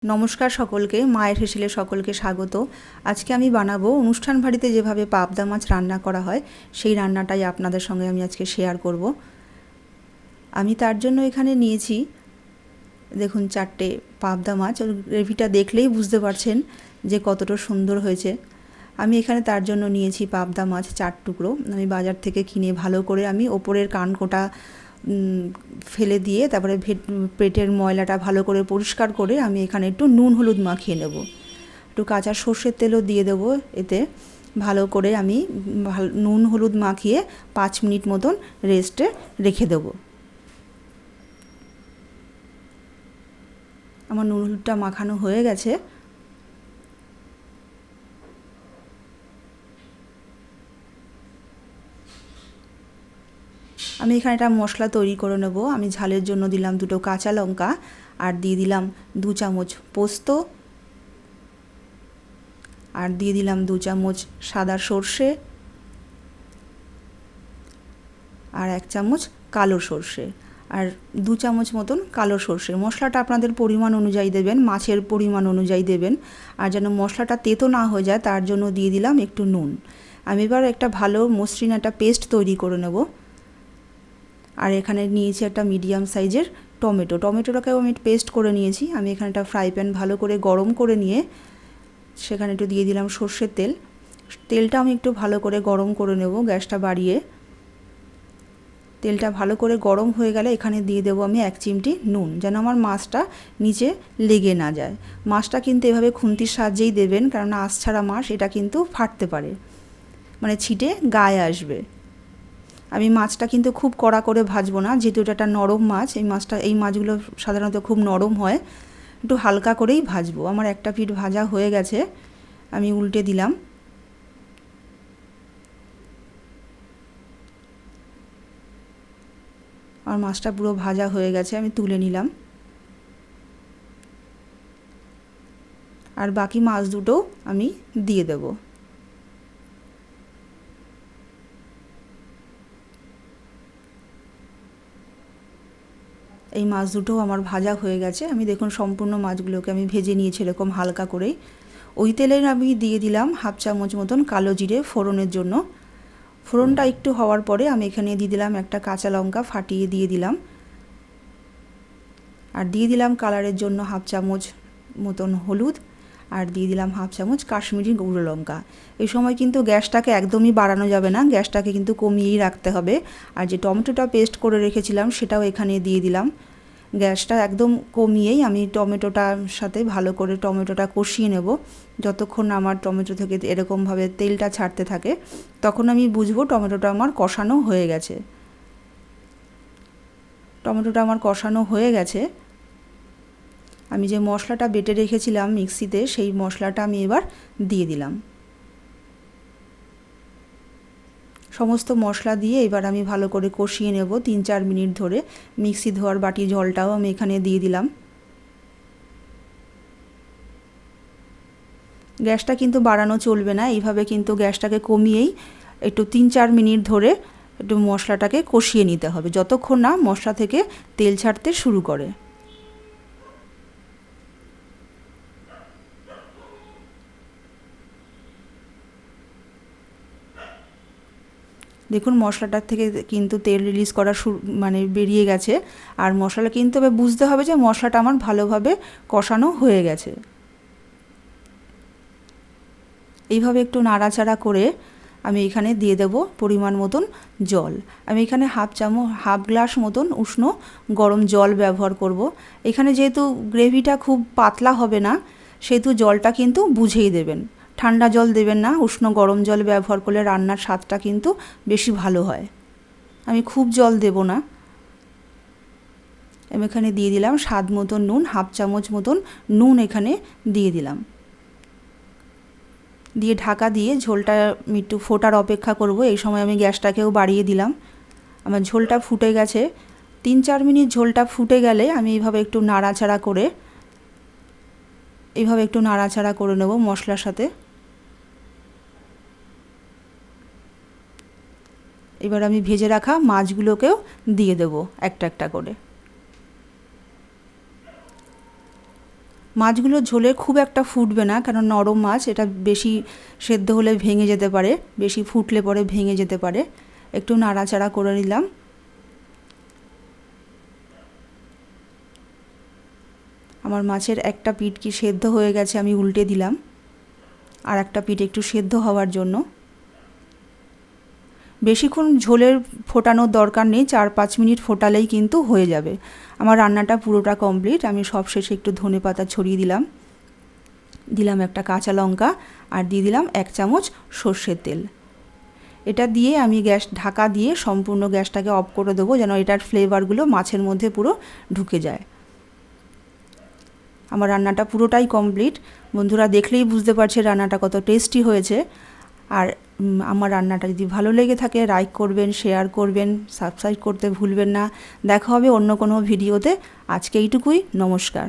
নমস্কার সকলকে, মায়ের হেসেলে সকলকে স্বাগত। আজকে আমি বানাবো অনুষ্ঠান বাড়িতে যেভাবে পাবদা মাছ রান্না করা হয় সেই রান্নাটাই আপনাদের সঙ্গে আমি আজকে শেয়ার করব। আমি তার জন্য এখানে নিয়েছি, দেখুন, 4টে পাবদা মাছ। ওর গ্রেভিটা দেখলেই বুঝতে পারছেন যে কতটা সুন্দর হয়েছে। আমি এখানে তার জন্য নিয়েছি পাবদা মাছ 4 টুকরো। আমি বাজার থেকে কিনে ভালো করে আমি ওপরের কানকোটা ফেলে দিয়ে তারপরে পেটের ময়লাটা ভালো করে পরিষ্কার করে আমি এখানে একটু নুন হলুদ মাখিয়ে নেব। একটু কাঁচা সর্ষের তেলও দিয়ে দেবো এতে। ভালো করে আমি নুন হলুদ মাখিয়ে 5 মিনিট মতন রেস্টে রেখে দেবো। আমার নুন হলুদটা মাখানো হয়ে গেছে। আমি এখানে একটা মশলা তৈরি করে নেব। আমি ঝালের জন্য দিলাম 2টো কাঁচা লঙ্কা, আর দিয়ে দিলাম 2 চামচ পোস্ত, আর দিয়ে দিলাম 2 চামচ সাদা সর্ষে, আর 1 চামচ কালো সর্ষে, আর 2 চামচ মতন কালো সর্ষে। মশলাটা আপনাদের পরিমাণ অনুযায়ী দেবেন, মাছের পরিমাণ অনুযায়ী দেবেন। আর যেন মশলাটা তেতো না হয়ে যায় তার জন্য দিয়ে দিলাম একটু নুন। আমি এবার একটা ভালো মসৃণ একটা পেস্ট তৈরি করে নেব। আর এখানে নিয়েছি একটা মিডিয়াম সাইজের টমেটোটাকেও আমি পেস্ট করে নিয়েছি। আমি এখানে একটা ফ্রাই প্যান ভালো করে গরম করে নিয়ে সেখানে একটু দিয়ে দিলাম সর্ষের তেল। তেলটা আমি একটু ভালো করে গরম করে নেব, গ্যাসটা বাড়িয়ে। তেলটা ভালো করে গরম হয়ে গেলে এখানে দিয়ে দেবো আমি 1 চিমটি নুন, যেন আমার মাছটা নিচে লেগে না যায়। মাছটা কিন্তু এভাবে খুন্তির সাহায্যেই দেবেন, কারণ আঁশ ছাড়া মাছ, এটা কিন্তু ফাটতে পারে, মানে ছিটে গায়ে আসবে। আমি মাছটা কিন্তু খুব কড়া করে ভাজবো না, যেহেতু এটা একটা নরম মাছ। এই মাছগুলো সাধারণত খুব নরম হয়, একটু হালকা করেই ভাজবো। আমার একটা পিঠ ভাজা হয়ে গেছে, আমি উল্টে দিলাম। আমার মাছটা পুরো ভাজা হয়ে গেছে, আমি তুলে নিলাম। আর বাকি মাছ দুটো আমি দিয়ে দেব। এই মাছ দুটো আমার ভাজা হয়ে গেছে। আমি দেখুন সম্পূর্ণ মাছগুলোকে আমি ভেজে নিয়েছি এরকম হালকা করেই। ওই তেলে আমি দিয়ে দিলাম 1/2 চামচ মতন কালো জিরে ফোড়নের জন্য। ফোড়নটা একটু হওয়ার পরে আমি এখানে দিয়ে দিলাম একটা কাঁচা লঙ্কা ফাটিয়ে দিয়ে দিলাম, আর দিয়ে দিলাম কালারের জন্য 1/2 চামচ মতন হলুদ, আর দিয়ে দিলাম 1/2 চামচ কাশ্মীরি গুঁড়ো লঙ্কা। এই সময় কিন্তু গ্যাসটাকে একদমই বাড়ানো যাবে না, গ্যাসটাকে কিন্তু কমিয়েই রাখতে হবে। আর যে টমেটোটা পেস্ট করে রেখেছিলাম সেটাও এখানে দিয়ে দিলাম। গ্যাসটা একদম কমিয়েই আমি টমেটোটার সাথে ভালো করে টমেটোটা কষিয়ে নেব। যতক্ষণ আমার টমেটো থেকে এরকমভাবে তেলটা ছাড়তে থাকে তখন আমি বুঝবো টমেটোটা আমার কষানো হয়ে গেছে। টমেটোটা আমার কষানো হয়ে গেছে। আমি যে মশলাটা বেটে রেখেছিলাম মিক্সিতে, সেই মশলাটা আমি এবার দিয়ে দিলাম। সমস্ত মশলা দিয়ে এবার আমি ভালো করে কষিয়ে নেব 3-4 মিনিট ধরে। মিক্সি ধোয়ার বাটি জলটাও আমি এখানে দিয়ে দিলাম। গ্যাসটা কিন্তু বাড়ানো চলবে না, এইভাবে কিন্তু গ্যাসটাকে কমিয়েই একটু 3-4 মিনিট ধরে একটু মশলাটাকে কষিয়ে নিতে হবে, যতক্ষণ না মশলা থেকে তেল ছাড়তে শুরু করে। দেখুন মশলাটার থেকে কিন্তু তেল রিলিজ করা মানে বেরিয়ে গেছে। আর মশলা কিন্তু এবার বুঝতে হবে যে মশলাটা আমার ভালোভাবে কষানো হয়ে গেছে। এইভাবে একটু নাড়াচাড়া করে আমি এখানে দিয়ে দেব পরিমাণ মতন জল। আমি এখানে হাফ গ্লাস মতন উষ্ণ গরম জল ব্যবহার করব। এখানে যেহেতু গ্রেভিটা খুব পাতলা হবে না, সেহেতু জলটা কিন্তু বুঝেই দেবেন। ঠান্ডা জল দেবেন না, উষ্ণ গরম জল ব্যবহার করলে রান্নার স্বাদটা কিন্তু বেশি ভালো হয়। আমি খুব জল দেব না। আমি এখানে দিয়ে দিলাম স্বাদ মতন নুন, 1/2 চামচ মতন নুন এখানে দিয়ে দিলাম। দিয়ে ঢাকা দিয়ে ঝোলটা একটু ফোটার অপেক্ষা করব। এই সময় আমি গ্যাসটাকেও বাড়িয়ে দিলাম। আমার ঝোলটা ফুটে গেছে। 3-4 মিনিট ঝোলটা ফুটে গেলে আমি এইভাবে একটু নাড়াচাড়া করে নেব মশলার সাথে। এবার আমি ভেজে রাখা মাছগুলোকেও দিয়ে দেব একটা একটা করে। মাছগুলো ঝোলে খুব একটা ফুটবে না, কারণ নরম মাছ, এটা বেশি সেদ্ধ হলে ভেঙে যেতে পারে, বেশি ফুটলে পরে ভেঙে যেতে পারে। একটু নাড়াচাড়া করে নিলাম। আমার মাছের একটা পিঠ কি সেদ্ধ হয়ে গেছে, আমি উল্টে দিলাম আর একটা পিঠ একটু সেদ্ধ হওয়ার জন্য। বেশিক্ষণ ঝোলের ফোটানোর দরকার নেই, 4-5 মিনিট ফোটালেই কিন্তু হয়ে যাবে। আমার রান্নাটা পুরোটা কমপ্লিট। আমি সবশেষে একটু ধনেপাতা ছড়িয়ে দিলাম, দিলাম একটা কাঁচা লঙ্কা আর দিয়ে দিলাম 1 চামচ সর্ষের তেল। এটা দিয়ে আমি গ্যাস ঢাকা দিয়ে সম্পূর্ণ গ্যাসটাকে অফ করে দেবো, যেন এটার ফ্লেভারগুলো মাছের মধ্যে পুরো ঢুকে যায়। আমার রান্নাটা পুরোটাই কমপ্লিট। বন্ধুরা দেখলেই বুঝতে পারছে রান্নাটা কত টেস্টি হয়েছে। আর আমার রান্নাটা যদি ভালো লেগে থাকে লাইক করবেন, শেয়ার করবেন, সাবস্ক্রাইব করতে ভুলবেন না। দেখা হবে অন্য কোনো ভিডিওতে। আজকে এইটুকুই, নমস্কার।